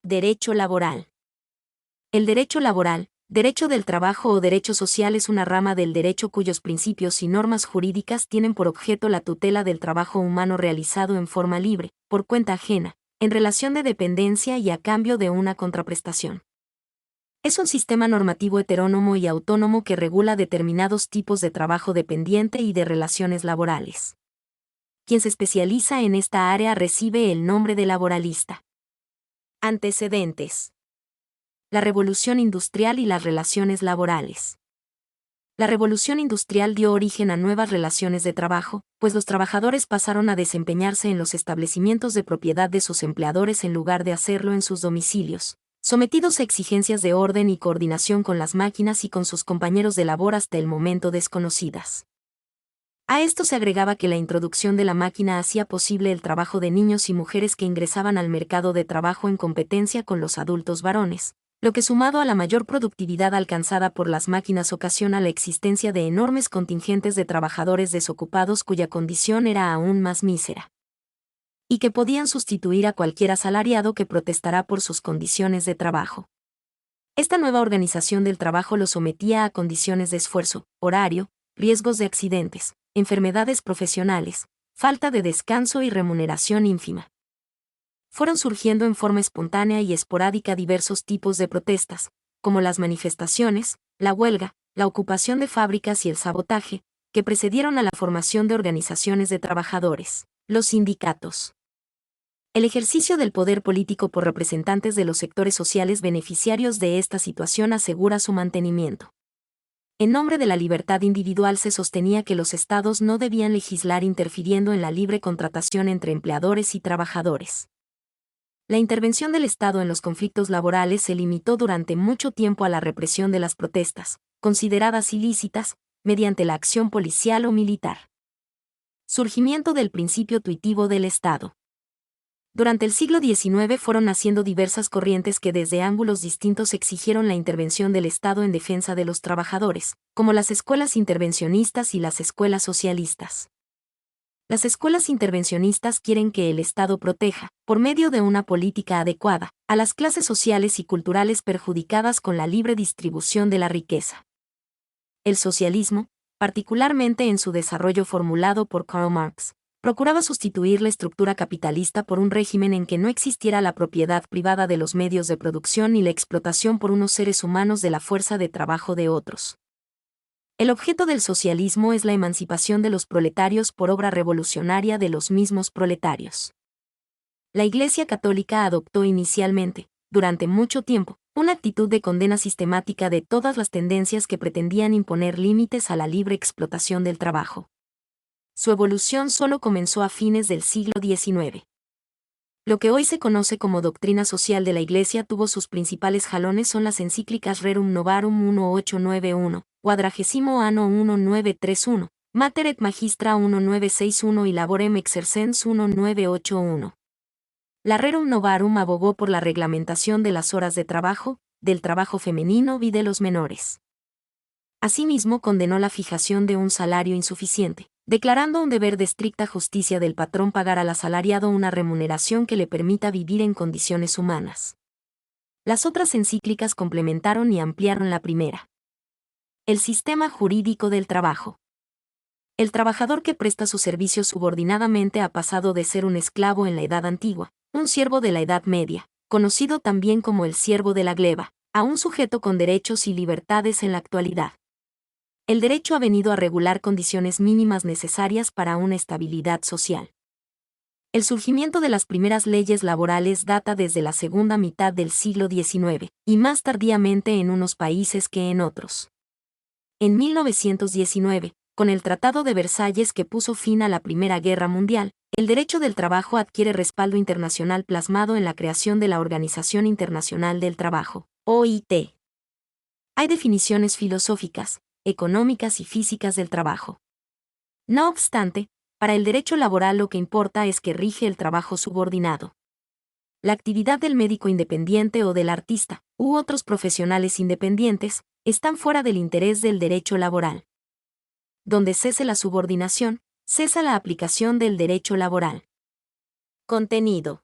Derecho laboral. El derecho laboral, derecho del trabajo o derecho social es una rama del derecho cuyos principios y normas jurídicas tienen por objeto la tutela del trabajo humano realizado en forma libre, por cuenta ajena, en relación de dependencia y a cambio de una contraprestación. Es un sistema normativo heterónomo y autónomo que regula determinados tipos de trabajo dependiente y de relaciones laborales. Quien se especializa en esta área recibe el nombre de laboralista. Antecedentes. La revolución industrial y las relaciones laborales. La revolución industrial dio origen a nuevas relaciones de trabajo, pues los trabajadores pasaron a desempeñarse en los establecimientos de propiedad de sus empleadores en lugar de hacerlo en sus domicilios, sometidos a exigencias de orden y coordinación con las máquinas y con sus compañeros de labor hasta el momento desconocidas. A esto se agregaba que la introducción de la máquina hacía posible el trabajo de niños y mujeres que ingresaban al mercado de trabajo en competencia con los adultos varones, lo que sumado a la mayor productividad alcanzada por las máquinas ocasiona la existencia de enormes contingentes de trabajadores desocupados cuya condición era aún más mísera, y que podían sustituir a cualquier asalariado que protestara por sus condiciones de trabajo. Esta nueva organización del trabajo lo sometía a condiciones de esfuerzo, horario, riesgos de accidentes, enfermedades profesionales, falta de descanso y remuneración ínfima. Fueron surgiendo en forma espontánea y esporádica diversos tipos de protestas, como las manifestaciones, la huelga, la ocupación de fábricas y el sabotaje, que precedieron a la formación de organizaciones de trabajadores, los sindicatos. El ejercicio del poder político por representantes de los sectores sociales beneficiarios de esta situación asegura su mantenimiento. En nombre de la libertad individual se sostenía que los estados no debían legislar interfiriendo en la libre contratación entre empleadores y trabajadores. La intervención del Estado en los conflictos laborales se limitó durante mucho tiempo a la represión de las protestas, consideradas ilícitas, mediante la acción policial o militar. Surgimiento del principio tuitivo del Estado. Durante el siglo XIX fueron naciendo diversas corrientes que desde ángulos distintos exigieron la intervención del Estado en defensa de los trabajadores, como las escuelas intervencionistas y las escuelas socialistas. Las escuelas intervencionistas quieren que el Estado proteja, por medio de una política adecuada, a las clases sociales y culturales perjudicadas con la libre distribución de la riqueza. El socialismo, particularmente en su desarrollo formulado por Karl Marx, procuraba sustituir la estructura capitalista por un régimen en que no existiera la propiedad privada de los medios de producción y la explotación por unos seres humanos de la fuerza de trabajo de otros. El objeto del socialismo es la emancipación de los proletarios por obra revolucionaria de los mismos proletarios. La Iglesia Católica adoptó inicialmente, durante mucho tiempo, una actitud de condena sistemática de todas las tendencias que pretendían imponer límites a la libre explotación del trabajo. Su evolución solo comenzó a fines del siglo XIX. Lo que hoy se conoce como doctrina social de la Iglesia tuvo sus principales jalones son las encíclicas Rerum Novarum 1891, Quadragesimo Anno 1931, Mater et Magistra 1961 y Laborem Exercens 1981. La Rerum Novarum abogó por la reglamentación de las horas de trabajo, del trabajo femenino y de los menores. Asimismo condenó la fijación de un salario insuficiente, declarando un deber de estricta justicia del patrón pagar al asalariado una remuneración que le permita vivir en condiciones humanas. Las otras encíclicas complementaron y ampliaron la primera. El sistema jurídico del trabajo. El trabajador que presta sus servicios subordinadamente ha pasado de ser un esclavo en la Edad Antigua, un siervo de la Edad Media, conocido también como el siervo de la gleba, a un sujeto con derechos y libertades en la actualidad. El derecho ha venido a regular condiciones mínimas necesarias para una estabilidad social. El surgimiento de las primeras leyes laborales data desde la segunda mitad del siglo XIX, y más tardíamente en unos países que en otros. En 1919, con el Tratado de Versalles que puso fin a la Primera Guerra Mundial, el derecho del trabajo adquiere respaldo internacional plasmado en la creación de la Organización Internacional del Trabajo, OIT. Hay definiciones filosóficas, económicas y físicas del trabajo. No obstante, para el derecho laboral lo que importa es que rige el trabajo subordinado. La actividad del médico independiente o del artista, u otros profesionales independientes, están fuera del interés del derecho laboral. Donde cese la subordinación, cesa la aplicación del derecho laboral. Contenido.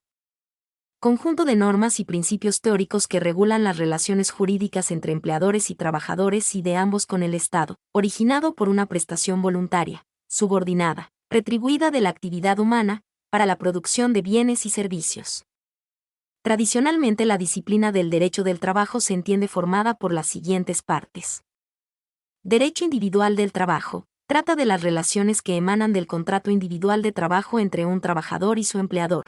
conjunto de normas y principios teóricos que regulan las relaciones jurídicas entre empleadores y trabajadores y de ambos con el Estado, originado por una prestación voluntaria, subordinada, retribuida de la actividad humana, para la producción de bienes y servicios. Tradicionalmente la disciplina del derecho del trabajo se entiende formada por las siguientes partes. Derecho individual del trabajo. Trata de las relaciones que emanan del contrato individual de trabajo entre un trabajador y su empleador.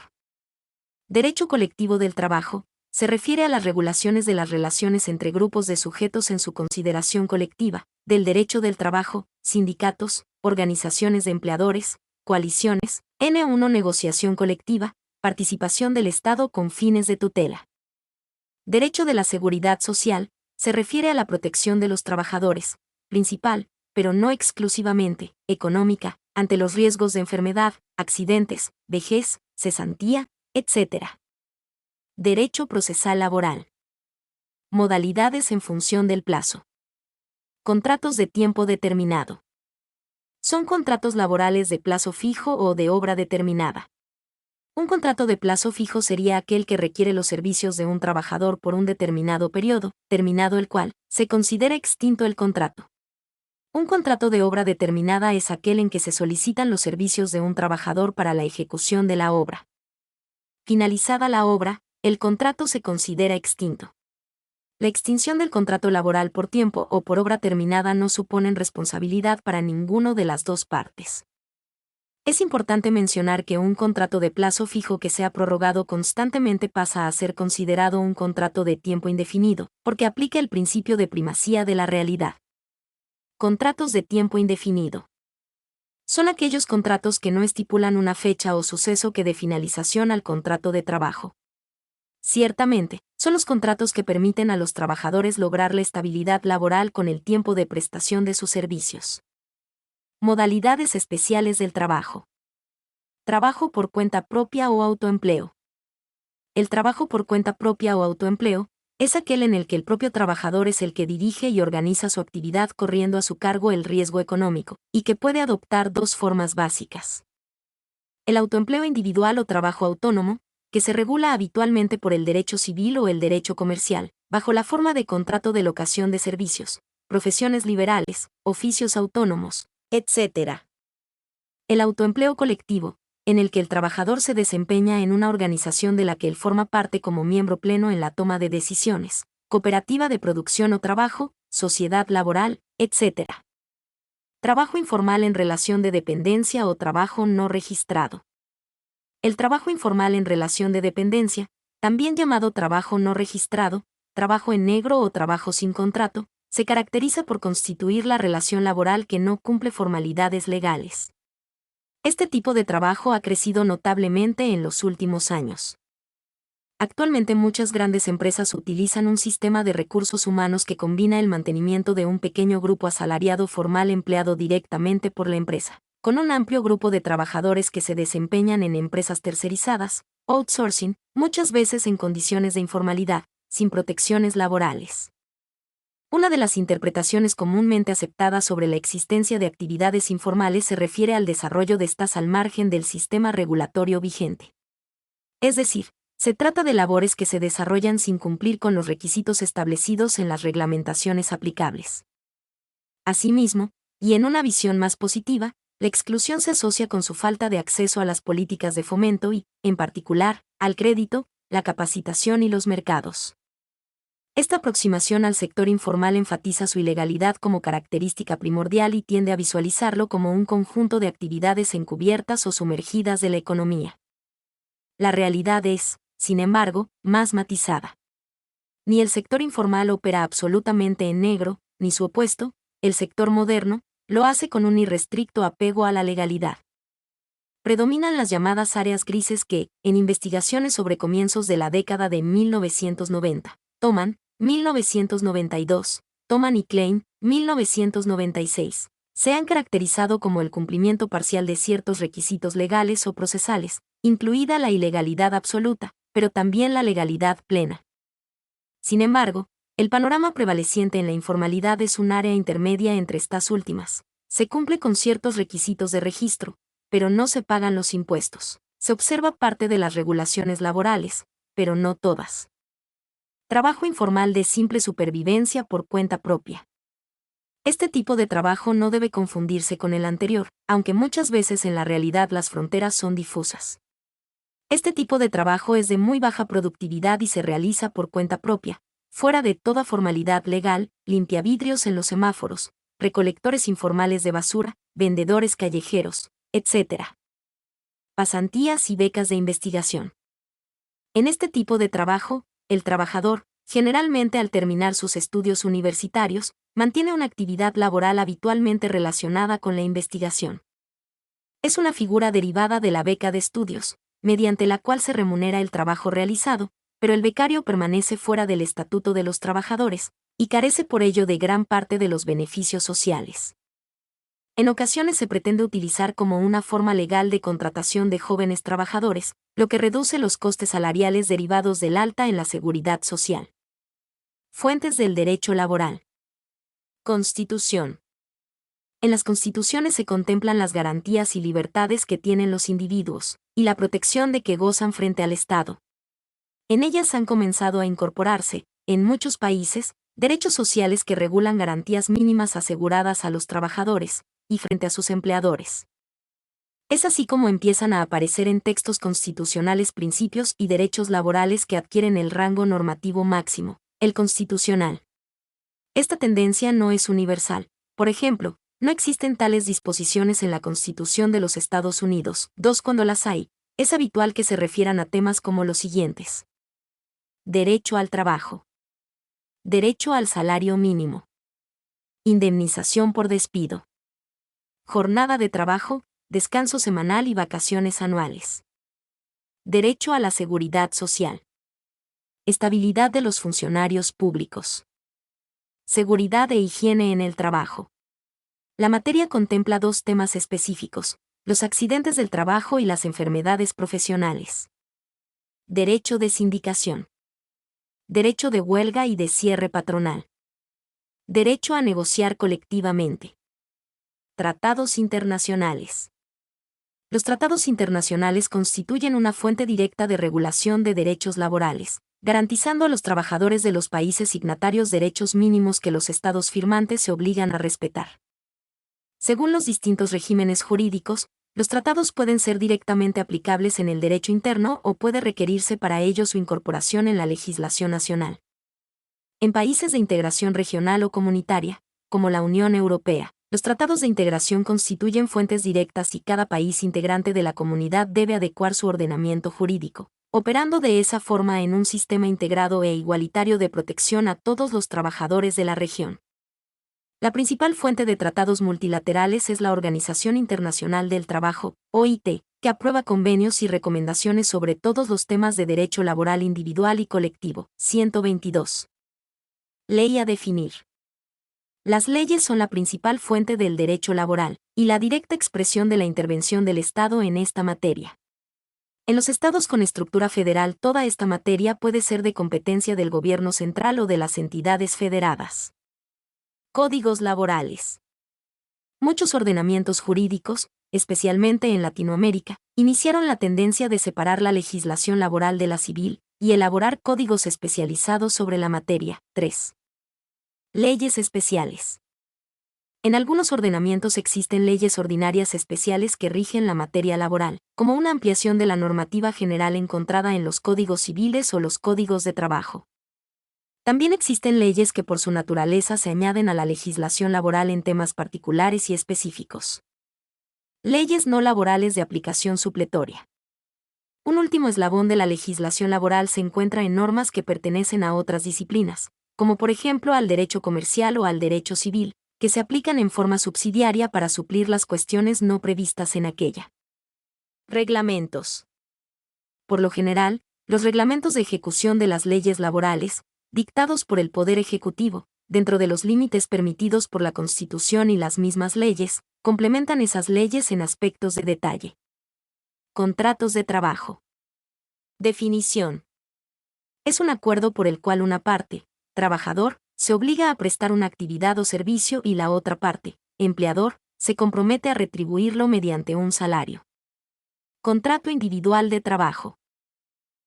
Derecho colectivo del trabajo. Se refiere a las regulaciones de las relaciones entre grupos de sujetos en su consideración colectiva, del derecho del trabajo, sindicatos, organizaciones de empleadores, coaliciones, N1 negociación colectiva, participación del Estado con fines de tutela. Derecho de la seguridad social. Se refiere a la protección de los trabajadores, principal, pero no exclusivamente, económica, ante los riesgos de enfermedad, accidentes, vejez, cesantía, etc. Derecho procesal laboral. Modalidades en función del plazo. Contratos de tiempo determinado. Son contratos laborales de plazo fijo o de obra determinada. Un contrato de plazo fijo sería aquel que requiere los servicios de un trabajador por un determinado periodo, terminado el cual, se considera extinto el contrato. Un contrato de obra determinada es aquel en que se solicitan los servicios de un trabajador para la ejecución de la obra. Finalizada la obra, el contrato se considera extinto. La extinción del contrato laboral por tiempo o por obra terminada no suponen responsabilidad para ninguno de las dos partes. Es importante mencionar que un contrato de plazo fijo que sea prorrogado constantemente pasa a ser considerado un contrato de tiempo indefinido, porque aplica el principio de primacía de la realidad. Contratos de tiempo indefinido. Son aquellos contratos que no estipulan una fecha o suceso que dé finalización al contrato de trabajo. Ciertamente, son los contratos que permiten a los trabajadores lograr la estabilidad laboral con el tiempo de prestación de sus servicios. Modalidades especiales del trabajo. Trabajo por cuenta propia o autoempleo. El trabajo por cuenta propia o autoempleo es aquel en el que el propio trabajador es el que dirige y organiza su actividad corriendo a su cargo el riesgo económico, y que puede adoptar dos formas básicas. El autoempleo individual o trabajo autónomo, que se regula habitualmente por el derecho civil o el derecho comercial, bajo la forma de contrato de locación de servicios, profesiones liberales, oficios autónomos, etc. El autoempleo colectivo, en el que el trabajador se desempeña en una organización de la que él forma parte como miembro pleno en la toma de decisiones, cooperativa de producción o trabajo, sociedad laboral, etc. Trabajo informal en relación de dependencia o trabajo no registrado. El trabajo informal en relación de dependencia, también llamado trabajo no registrado, trabajo en negro o trabajo sin contrato, se caracteriza por constituir la relación laboral que no cumple formalidades legales. Este tipo de trabajo ha crecido notablemente en los últimos años. Actualmente muchas grandes empresas utilizan un sistema de recursos humanos que combina el mantenimiento de un pequeño grupo asalariado formal empleado directamente por la empresa, con un amplio grupo de trabajadores que se desempeñan en empresas tercerizadas, outsourcing, muchas veces en condiciones de informalidad, sin protecciones laborales. Una de las interpretaciones comúnmente aceptadas sobre la existencia de actividades informales se refiere al desarrollo de estas al margen del sistema regulatorio vigente. Es decir, se trata de labores que se desarrollan sin cumplir con los requisitos establecidos en las reglamentaciones aplicables. Asimismo, y en una visión más positiva, la exclusión se asocia con su falta de acceso a las políticas de fomento y, en particular, al crédito, la capacitación y los mercados. Esta aproximación al sector informal enfatiza su ilegalidad como característica primordial y tiende a visualizarlo como un conjunto de actividades encubiertas o sumergidas de la economía. La realidad es, sin embargo, más matizada. Ni el sector informal opera absolutamente en negro, ni su opuesto, el sector moderno, lo hace con un irrestricto apego a la legalidad. Predominan las llamadas áreas grises que, en investigaciones sobre comienzos de la década de 1990, Thoman, 1992, Thoman y Klein, 1996, se han caracterizado como el cumplimiento parcial de ciertos requisitos legales o procesales, incluida la ilegalidad absoluta, pero también la legalidad plena. Sin embargo, el panorama prevaleciente en la informalidad es un área intermedia entre estas últimas. Se cumple con ciertos requisitos de registro, pero no se pagan los impuestos. Se observa parte de las regulaciones laborales, pero no todas. Trabajo informal de simple supervivencia por cuenta propia. Este tipo de trabajo no debe confundirse con el anterior, aunque muchas veces en la realidad las fronteras son difusas. Este tipo de trabajo es de muy baja productividad y se realiza por cuenta propia, fuera de toda formalidad legal, limpiavidrios en los semáforos, recolectores informales de basura, vendedores callejeros, etc. Pasantías y becas de investigación. En este tipo de trabajo, el trabajador, generalmente al terminar sus estudios universitarios, mantiene una actividad laboral habitualmente relacionada con la investigación. Es una figura derivada de la beca de estudios, mediante la cual se remunera el trabajo realizado, pero el becario permanece fuera del Estatuto de los Trabajadores, y carece por ello de gran parte de los beneficios sociales. En ocasiones se pretende utilizar como una forma legal de contratación de jóvenes trabajadores, lo que reduce los costes salariales derivados del alta en la seguridad social. Fuentes del derecho laboral. Constitución. En las constituciones se contemplan las garantías y libertades que tienen los individuos, y la protección de que gozan frente al Estado. En ellas han comenzado a incorporarse, en muchos países, derechos sociales que regulan garantías mínimas aseguradas a los trabajadores, y frente a sus empleadores. Es así como empiezan a aparecer en textos constitucionales principios y derechos laborales que adquieren el rango normativo máximo, el constitucional. Esta tendencia no es universal. Por ejemplo, no existen tales disposiciones en la Constitución de los Estados Unidos. Cuando las hay, es habitual que se refieran a temas como los siguientes: derecho al trabajo, derecho al salario mínimo, indemnización por despido, jornada de trabajo, descanso semanal y vacaciones anuales, derecho a la seguridad social, estabilidad de los funcionarios públicos, seguridad e higiene en el trabajo. La materia contempla dos temas específicos: los accidentes del trabajo y las enfermedades profesionales. Derecho de sindicación. Derecho de huelga y de cierre patronal. Derecho a negociar colectivamente. Tratados internacionales. Los tratados internacionales constituyen una fuente directa de regulación de derechos laborales, garantizando a los trabajadores de los países signatarios derechos mínimos que los estados firmantes se obligan a respetar. Según los distintos regímenes jurídicos, los tratados pueden ser directamente aplicables en el derecho interno o puede requerirse para ello su incorporación en la legislación nacional. En países de integración regional o comunitaria, como la Unión Europea, los tratados de integración constituyen fuentes directas y cada país integrante de la comunidad debe adecuar su ordenamiento jurídico, operando de esa forma en un sistema integrado e igualitario de protección a todos los trabajadores de la región. La principal fuente de tratados multilaterales es la Organización Internacional del Trabajo, OIT, que aprueba convenios y recomendaciones sobre todos los temas de derecho laboral individual y colectivo. 122. Ley a definir. Las leyes son la principal fuente del derecho laboral, y la directa expresión de la intervención del Estado en esta materia. En los estados con estructura federal toda esta materia puede ser de competencia del gobierno central o de las entidades federadas. Códigos laborales. Muchos ordenamientos jurídicos, especialmente en Latinoamérica, iniciaron la tendencia de separar la legislación laboral de la civil, y elaborar códigos especializados sobre la materia. 3. Leyes especiales. En algunos ordenamientos existen leyes ordinarias especiales que rigen la materia laboral, como una ampliación de la normativa general encontrada en los códigos civiles o los códigos de trabajo. También existen leyes que por su naturaleza se añaden a la legislación laboral en temas particulares y específicos. Leyes no laborales de aplicación supletoria. Un último eslabón de la legislación laboral se encuentra en normas que pertenecen a otras disciplinas, como por ejemplo al derecho comercial o al derecho civil, que se aplican en forma subsidiaria para suplir las cuestiones no previstas en aquella. Reglamentos. Por lo general, los reglamentos de ejecución de las leyes laborales, dictados por el Poder Ejecutivo, dentro de los límites permitidos por la Constitución y las mismas leyes, complementan esas leyes en aspectos de detalle. Contratos de trabajo. Definición. Es un acuerdo por el cual una parte, trabajador, se obliga a prestar una actividad o servicio y la otra parte, empleador, se compromete a retribuirlo mediante un salario. Contrato individual de trabajo.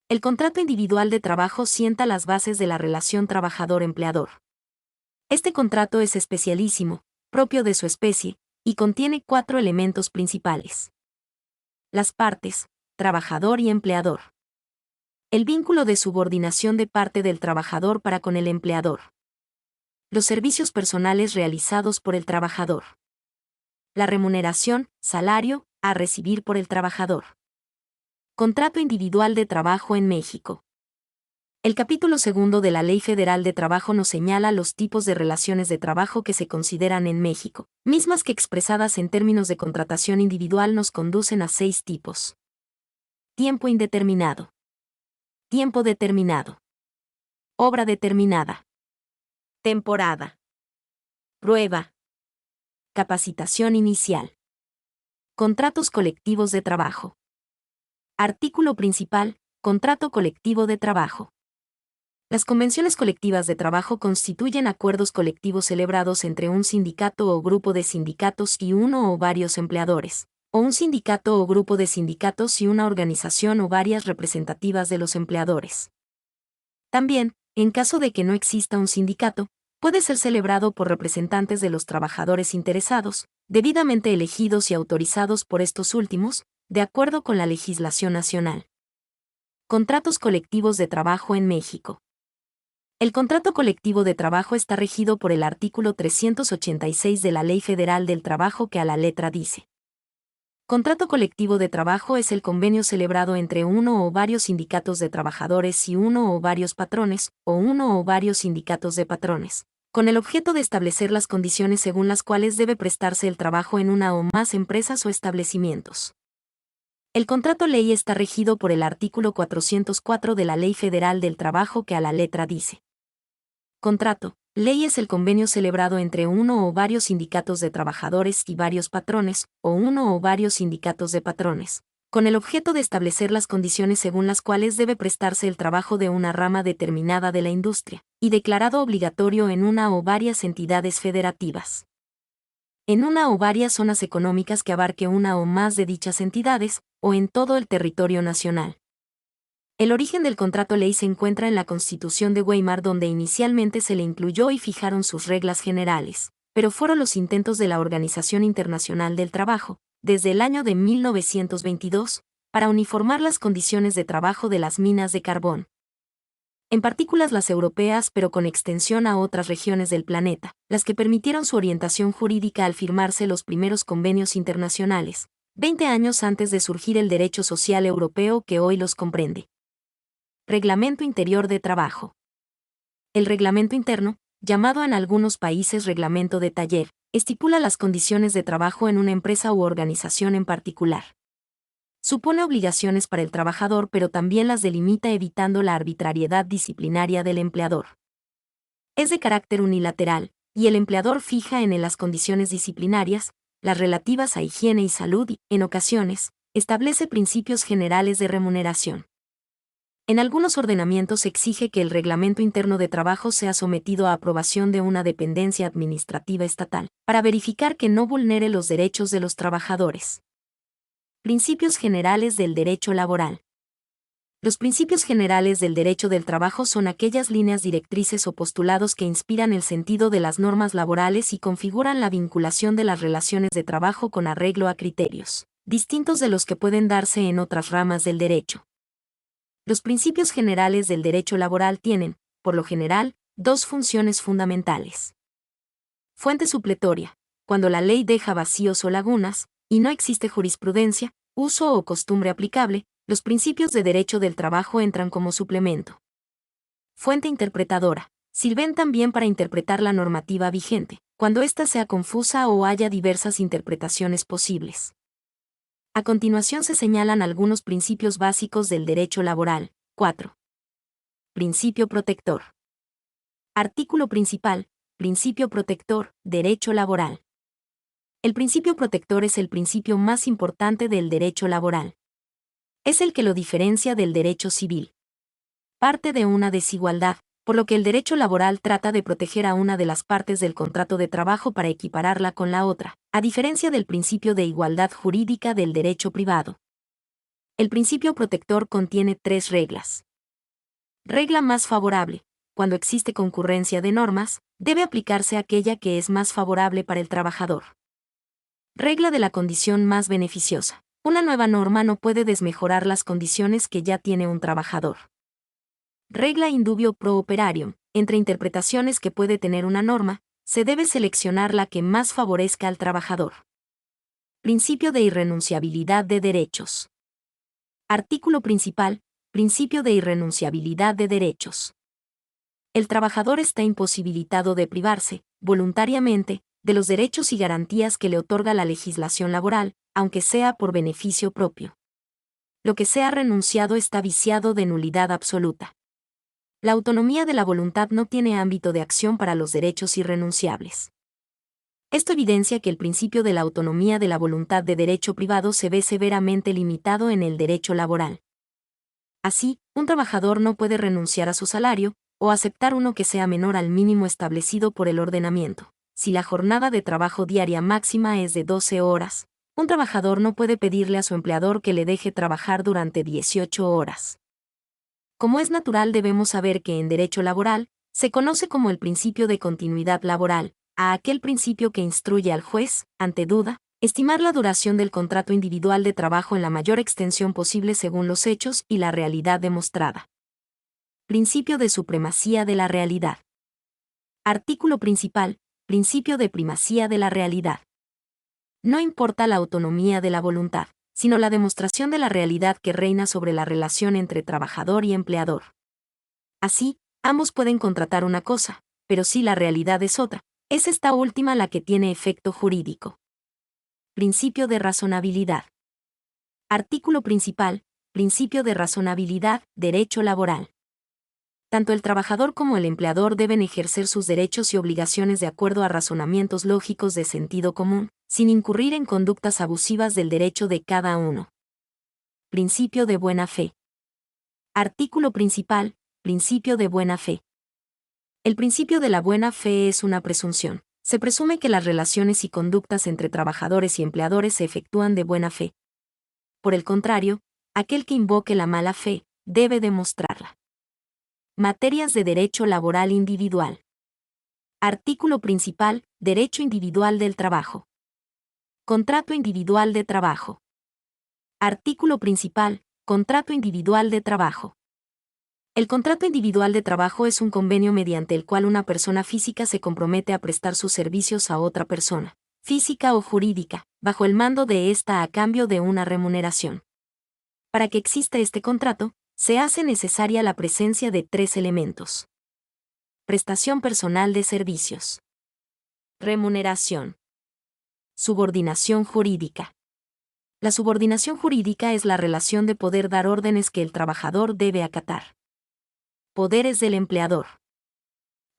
El contrato individual de trabajo sienta las bases de la relación trabajador-empleador. Este contrato es especialísimo, propio de su especie, y contiene 4 elementos principales. Las partes, trabajador y empleador. El vínculo de subordinación de parte del trabajador para con el empleador. Los servicios personales realizados por el trabajador. La remuneración, salario, a recibir por el trabajador. Contrato individual de trabajo en México. El capítulo 2 de la Ley Federal de Trabajo nos señala los tipos de relaciones de trabajo que se consideran en México, mismas que expresadas en términos de contratación individual nos conducen a 6 tipos. Tiempo indeterminado. Tiempo determinado. Obra determinada. Temporada. Prueba. Capacitación inicial. Contratos colectivos de trabajo. Artículo principal. Contrato colectivo de trabajo. Las convenciones colectivas de trabajo constituyen acuerdos colectivos celebrados entre un sindicato o grupo de sindicatos y uno o varios empleadores, o un sindicato o grupo de sindicatos y una organización o varias representativas de los empleadores. También, en caso de que no exista un sindicato, puede ser celebrado por representantes de los trabajadores interesados, debidamente elegidos y autorizados por estos últimos, de acuerdo con la legislación nacional. Contratos colectivos de trabajo en México. El contrato colectivo de trabajo está regido por el artículo 386 de la Ley Federal del Trabajo que a la letra dice: contrato colectivo de trabajo es el convenio celebrado entre uno o varios sindicatos de trabajadores y uno o varios patrones, o uno o varios sindicatos de patrones, con el objeto de establecer las condiciones según las cuales debe prestarse el trabajo en una o más empresas o establecimientos. El contrato ley está regido por el artículo 404 de la Ley Federal del Trabajo que a la letra dice: contrato, ley es el convenio celebrado entre uno o varios sindicatos de trabajadores y varios patrones, o uno o varios sindicatos de patrones, con el objeto de establecer las condiciones según las cuales debe prestarse el trabajo de una rama determinada de la industria, y declarado obligatorio en una o varias entidades federativas. En una o varias zonas económicas que abarque una o más de dichas entidades, o en todo el territorio nacional. El origen del contrato ley se encuentra en la Constitución de Weimar, donde inicialmente se le incluyó y fijaron sus reglas generales, pero fueron los intentos de la Organización Internacional del Trabajo, desde el año de 1922, para uniformar las condiciones de trabajo de las minas de carbón. En partículas las europeas, pero con extensión a otras regiones del planeta, las que permitieron su orientación jurídica al firmarse los primeros convenios internacionales, 20 años antes de surgir el derecho social europeo que hoy los comprende. Reglamento Interior de Trabajo. El reglamento interno, llamado en algunos países reglamento de taller, estipula las condiciones de trabajo en una empresa u organización en particular. Supone obligaciones para el trabajador, pero también las delimita evitando la arbitrariedad disciplinaria del empleador. Es de carácter unilateral, y el empleador fija en él las condiciones disciplinarias, las relativas a higiene y salud y, en ocasiones, establece principios generales de remuneración. En algunos ordenamientos se exige que el reglamento interno de trabajo sea sometido a aprobación de una dependencia administrativa estatal, para verificar que no vulnere los derechos de los trabajadores. Principios generales del derecho laboral. Los principios generales del derecho del trabajo son aquellas líneas directrices o postulados que inspiran el sentido de las normas laborales y configuran la vinculación de las relaciones de trabajo con arreglo a criterios distintos de los que pueden darse en otras ramas del derecho. Los principios generales del derecho laboral tienen, por lo general, 2 funciones fundamentales. Fuente supletoria, cuando la ley deja vacíos o lagunas, y no existe jurisprudencia, uso o costumbre aplicable, los principios de derecho del trabajo entran como suplemento. Fuente interpretadora, sirven también para interpretar la normativa vigente, cuando ésta sea confusa o haya diversas interpretaciones posibles. A continuación se señalan algunos principios básicos del derecho laboral. 4. Principio protector. Artículo principal. Principio protector, derecho laboral. El principio protector es el principio más importante del derecho laboral. Es el que lo diferencia del derecho civil. Parte de una desigualdad, por lo que el derecho laboral trata de proteger a una de las partes del contrato de trabajo para equipararla con la otra, a diferencia del principio de igualdad jurídica del derecho privado. El principio protector contiene 3 reglas. Regla más favorable. Cuando existe concurrencia de normas, debe aplicarse aquella que es más favorable para el trabajador. Regla de la condición más beneficiosa. Una nueva norma no puede desmejorar las condiciones que ya tiene un trabajador. Regla in dubio pro operarium. Entre interpretaciones que puede tener una norma, se debe seleccionar la que más favorezca al trabajador. Principio de irrenunciabilidad de derechos. Artículo principal. Principio de irrenunciabilidad de derechos. El trabajador está imposibilitado de privarse, voluntariamente, de los derechos y garantías que le otorga la legislación laboral, aunque sea por beneficio propio. Lo que sea renunciado está viciado de nulidad absoluta. La autonomía de la voluntad no tiene ámbito de acción para los derechos irrenunciables. Esto evidencia que el principio de la autonomía de la voluntad de derecho privado se ve severamente limitado en el derecho laboral. Así, un trabajador no puede renunciar a su salario, o aceptar uno que sea menor al mínimo establecido por el ordenamiento. Si la jornada de trabajo diaria máxima es de 12 horas, un trabajador no puede pedirle a su empleador que le deje trabajar durante 18 horas. Como es natural, debemos saber que en derecho laboral, se conoce como el principio de continuidad laboral, a aquel principio que instruye al juez, ante duda, estimar la duración del contrato individual de trabajo en la mayor extensión posible según los hechos y la realidad demostrada. Principio de supremacía de la realidad. Artículo principal. Principio de primacía de la realidad. No importa la autonomía de la voluntad, sino la demostración de la realidad que reina sobre la relación entre trabajador y empleador. Así, ambos pueden contratar una cosa, pero si la realidad es otra, es esta última la que tiene efecto jurídico. Principio de razonabilidad. Artículo principal. Principio de razonabilidad, derecho laboral. Tanto el trabajador como el empleador deben ejercer sus derechos y obligaciones de acuerdo a razonamientos lógicos de sentido común, sin incurrir en conductas abusivas del derecho de cada uno. Principio de buena fe. Artículo principal. Principio de buena fe. El principio de la buena fe es una presunción. Se presume que las relaciones y conductas entre trabajadores y empleadores se efectúan de buena fe. Por el contrario, aquel que invoque la mala fe, debe demostrarla. Materias de derecho laboral individual. Artículo principal. Derecho individual del trabajo. Contrato individual de trabajo. Artículo principal. Contrato individual de trabajo. El contrato individual de trabajo es un convenio mediante el cual una persona física se compromete a prestar sus servicios a otra persona, física o jurídica, bajo el mando de ésta a cambio de una remuneración. Para que exista este contrato, se hace necesaria la presencia de 3 elementos. Prestación personal de servicios. Remuneración. Subordinación jurídica. La subordinación jurídica es la relación de poder dar órdenes que el trabajador debe acatar. Poderes del empleador.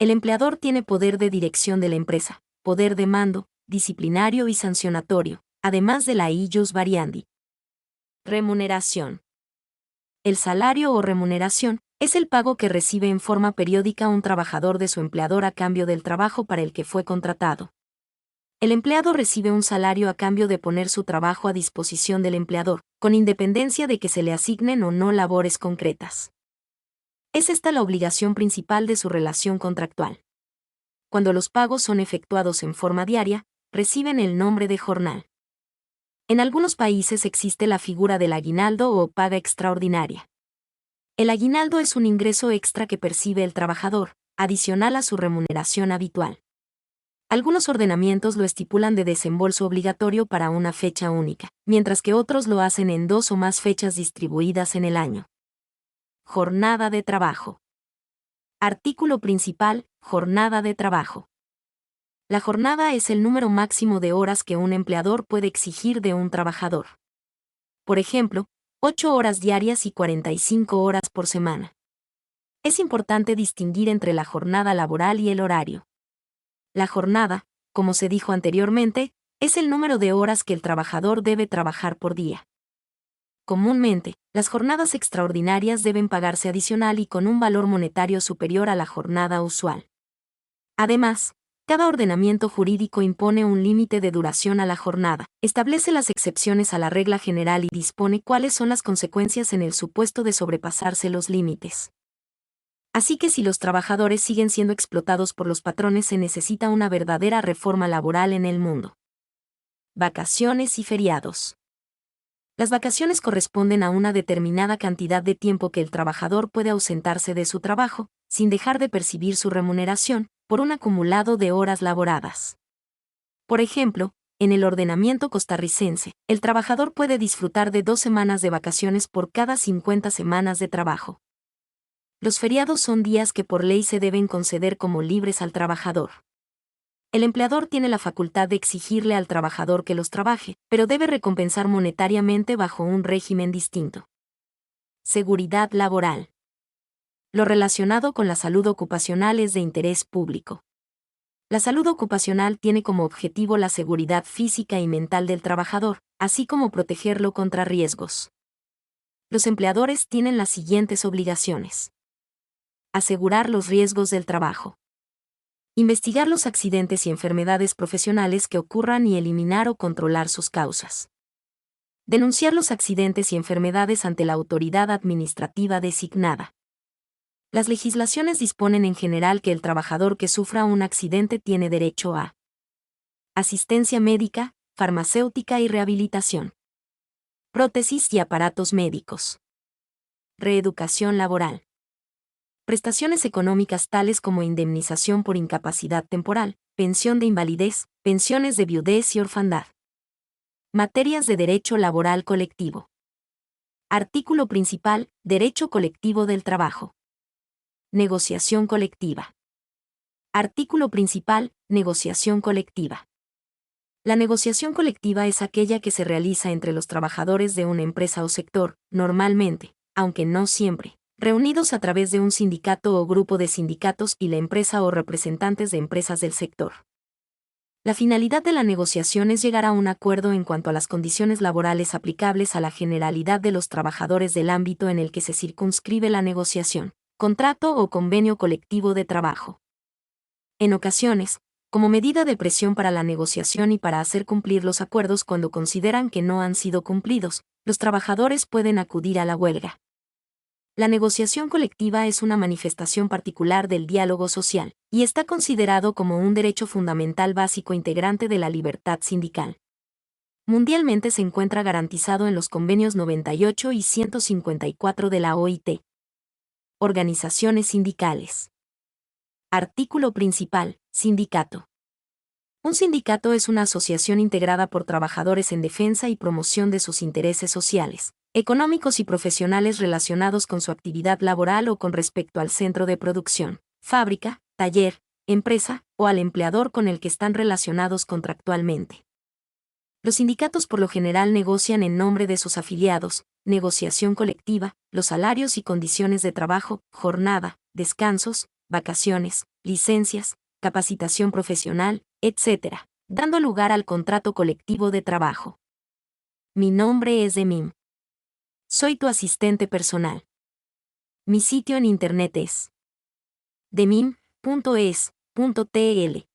El empleador tiene poder de dirección de la empresa, poder de mando, disciplinario y sancionatorio, además de la ius variandi. Remuneración. El salario o remuneración es el pago que recibe en forma periódica un trabajador de su empleador a cambio del trabajo para el que fue contratado. El empleado recibe un salario a cambio de poner su trabajo a disposición del empleador, con independencia de que se le asignen o no labores concretas. Es esta la obligación principal de su relación contractual. Cuando los pagos son efectuados en forma diaria, reciben el nombre de jornal. En algunos países existe la figura del aguinaldo o paga extraordinaria. El aguinaldo es un ingreso extra que percibe el trabajador, adicional a su remuneración habitual. Algunos ordenamientos lo estipulan de desembolso obligatorio para una fecha única, mientras que otros lo hacen en 2 o más fechas distribuidas en el año. Jornada de trabajo. Artículo principal. Jornada de trabajo. La jornada es el número máximo de horas que un empleador puede exigir de un trabajador. Por ejemplo, 8 horas diarias y 45 horas por semana. Es importante distinguir entre la jornada laboral y el horario. La jornada, como se dijo anteriormente, es el número de horas que el trabajador debe trabajar por día. Comúnmente, las jornadas extraordinarias deben pagarse adicional y con un valor monetario superior a la jornada usual. Además, Cada ordenamiento jurídico impone un límite de duración a la jornada, establece las excepciones a la regla general y dispone cuáles son las consecuencias en el supuesto de sobrepasarse los límites. Así que si los trabajadores siguen siendo explotados por los patrones, se necesita una verdadera reforma laboral en el mundo. Vacaciones y feriados. Las vacaciones corresponden a una determinada cantidad de tiempo que el trabajador puede ausentarse de su trabajo, sin dejar de percibir su remuneración, por un acumulado de horas laboradas. Por ejemplo, en el ordenamiento costarricense, el trabajador puede disfrutar de 2 semanas de vacaciones por cada 50 semanas de trabajo. Los feriados son días que por ley se deben conceder como libres al trabajador. El empleador tiene la facultad de exigirle al trabajador que los trabaje, pero debe recompensar monetariamente bajo un régimen distinto. Seguridad laboral. Lo relacionado con la salud ocupacional es de interés público. La salud ocupacional tiene como objetivo la seguridad física y mental del trabajador, así como protegerlo contra riesgos. Los empleadores tienen las siguientes obligaciones: asegurar los riesgos del trabajo, investigar los accidentes y enfermedades profesionales que ocurran y eliminar o controlar sus causas, denunciar los accidentes y enfermedades ante la autoridad administrativa designada. Las legislaciones disponen en general que el trabajador que sufra un accidente tiene derecho a asistencia médica, farmacéutica y rehabilitación, prótesis y aparatos médicos, reeducación laboral, prestaciones económicas tales como indemnización por incapacidad temporal, pensión de invalidez, pensiones de viudez y orfandad. Materias de derecho laboral colectivo. Artículo principal: Derecho colectivo del trabajo. Negociación colectiva. Artículo principal: Negociación colectiva. La negociación colectiva es aquella que se realiza entre los trabajadores de una empresa o sector, normalmente, aunque no siempre, reunidos a través de un sindicato o grupo de sindicatos y la empresa o representantes de empresas del sector. La finalidad de la negociación es llegar a un acuerdo en cuanto a las condiciones laborales aplicables a la generalidad de los trabajadores del ámbito en el que se circunscribe la negociación, contrato o convenio colectivo de trabajo. En ocasiones, como medida de presión para la negociación y para hacer cumplir los acuerdos cuando consideran que no han sido cumplidos, los trabajadores pueden acudir a la huelga. La negociación colectiva es una manifestación particular del diálogo social, y está considerado como un derecho fundamental básico integrante de la libertad sindical. Mundialmente se encuentra garantizado en los convenios 98 y 154 de la OIT. Organizaciones sindicales. Artículo principal: Sindicato. Un sindicato es una asociación integrada por trabajadores en defensa y promoción de sus intereses sociales, económicos y profesionales relacionados con su actividad laboral o con respecto al centro de producción, fábrica, taller, empresa, o al empleador con el que están relacionados contractualmente. Los sindicatos por lo general negocian en nombre de sus afiliados, negociación colectiva, los salarios y condiciones de trabajo, jornada, descansos, vacaciones, licencias, capacitación profesional, etc., dando lugar al contrato colectivo de trabajo. Mi nombre es Demim. Soy tu asistente personal. Mi sitio en internet es demim.es.tl.